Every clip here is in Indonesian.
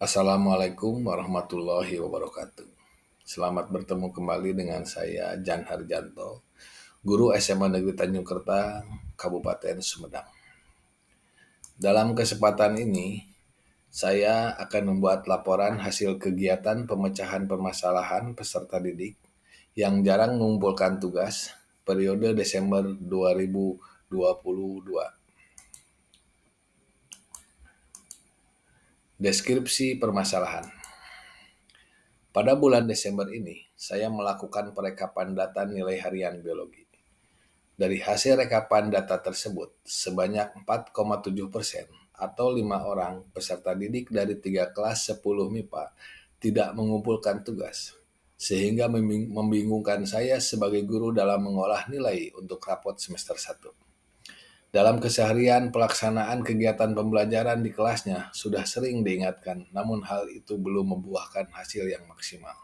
Assalamualaikum warahmatullahi wabarakatuh. Selamat bertemu kembali dengan saya Jan Harjanto, guru SMA Negeri Tanjung Kertang, Kabupaten Sumedang. Dalam kesempatan ini, saya akan membuat laporan hasil kegiatan pemecahan permasalahan peserta didik yang jarang mengumpulkan tugas periode Desember 2022. Deskripsi permasalahan. Pada bulan Desember ini, saya melakukan perekapan data nilai harian biologi. Dari hasil rekapan data tersebut, sebanyak 4,7% atau 5 orang peserta didik dari 3 kelas 10 MIPA tidak mengumpulkan tugas, sehingga membingungkan saya sebagai guru dalam mengolah nilai untuk rapot semester 1. Dalam keseharian pelaksanaan kegiatan pembelajaran di kelasnya sudah sering diingatkan, namun hal itu belum membuahkan hasil yang maksimal.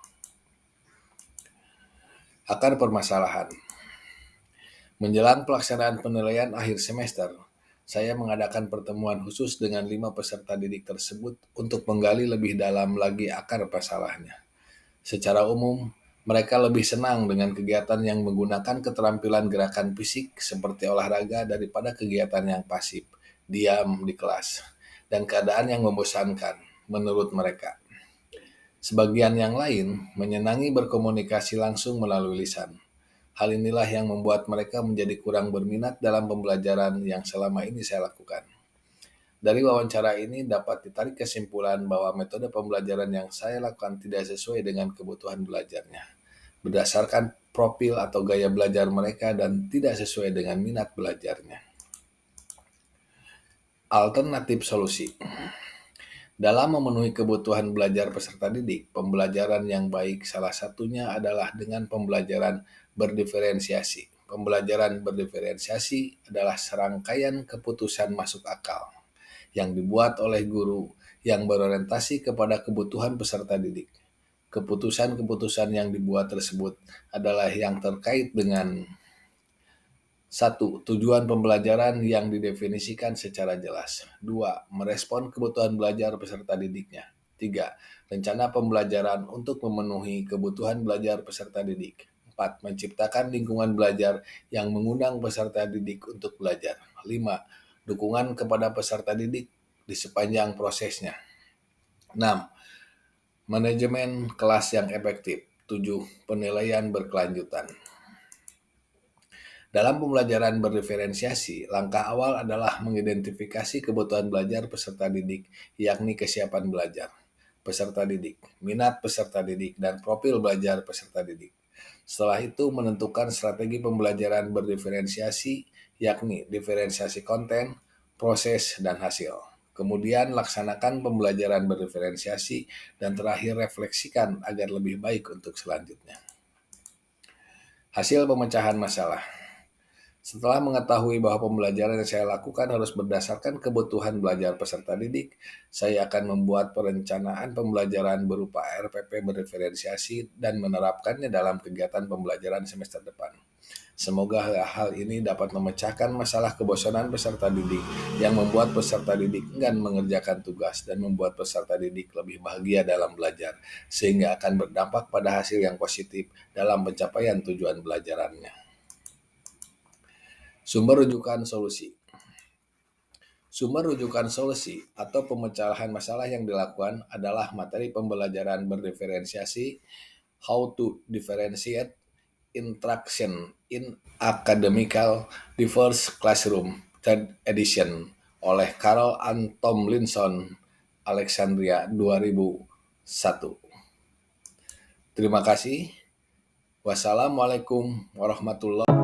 Akar permasalahan. Menjelang pelaksanaan penilaian akhir semester, saya mengadakan pertemuan khusus dengan 5 peserta didik tersebut untuk menggali lebih dalam lagi akar masalahnya. Secara umum, mereka lebih senang dengan kegiatan yang menggunakan keterampilan gerakan fisik seperti olahraga daripada kegiatan yang pasif, diam di kelas, dan keadaan yang membosankan menurut mereka. Sebagian yang lain menyenangi berkomunikasi langsung melalui lisan. Hal inilah yang membuat mereka menjadi kurang berminat dalam pembelajaran yang selama ini saya lakukan. Dari wawancara ini dapat ditarik kesimpulan bahwa metode pembelajaran yang saya lakukan tidak sesuai dengan kebutuhan belajarnya, berdasarkan profil atau gaya belajar mereka dan tidak sesuai dengan minat belajarnya. Alternatif solusi. Dalam memenuhi kebutuhan belajar peserta didik, pembelajaran yang baik salah satunya adalah dengan pembelajaran berdiferensiasi. Pembelajaran berdiferensiasi adalah serangkaian keputusan masuk akal yang dibuat oleh guru yang berorientasi kepada kebutuhan peserta didik. Keputusan-keputusan yang dibuat tersebut adalah yang terkait dengan 1. Tujuan pembelajaran yang didefinisikan secara jelas. 2. Merespon kebutuhan belajar peserta didiknya. 3. Rencana pembelajaran untuk memenuhi kebutuhan belajar peserta didik. 4. Menciptakan lingkungan belajar yang mengundang peserta didik untuk belajar. 5. Dukungan kepada peserta didik di sepanjang prosesnya. 6. Manajemen kelas yang efektif. 7. Penilaian berkelanjutan. Dalam pembelajaran berdiferensiasi, langkah awal adalah mengidentifikasi kebutuhan belajar peserta didik, yakni kesiapan belajar peserta didik, minat peserta didik, dan profil belajar peserta didik. Setelah itu menentukan strategi pembelajaran berdiferensiasi, yakni diferensiasi konten, proses, dan hasil. Kemudian laksanakan pembelajaran berdiferensiasi dan terakhir refleksikan agar lebih baik untuk selanjutnya. Hasil pemecahan masalah. Setelah mengetahui bahwa pembelajaran yang saya lakukan harus berdasarkan kebutuhan belajar peserta didik, saya akan membuat perencanaan pembelajaran berupa RPP berdiferensiasi dan menerapkannya dalam kegiatan pembelajaran semester depan. Semoga hal ini dapat memecahkan masalah kebosanan peserta didik yang membuat peserta didik enggan mengerjakan tugas dan membuat peserta didik lebih bahagia dalam belajar, sehingga akan berdampak pada hasil yang positif dalam pencapaian tujuan belajarannya. Sumber rujukan solusi. Sumber rujukan solusi atau pemecahan masalah yang dilakukan adalah materi pembelajaran berdiferensiasi How to Differentiate Interaction in Academical Diverse Classroom, 3rd edition oleh Carol Ann Tomlinson, Alexandria 2001. Terima kasih. Wassalamualaikum warahmatullahi wabarakatuh.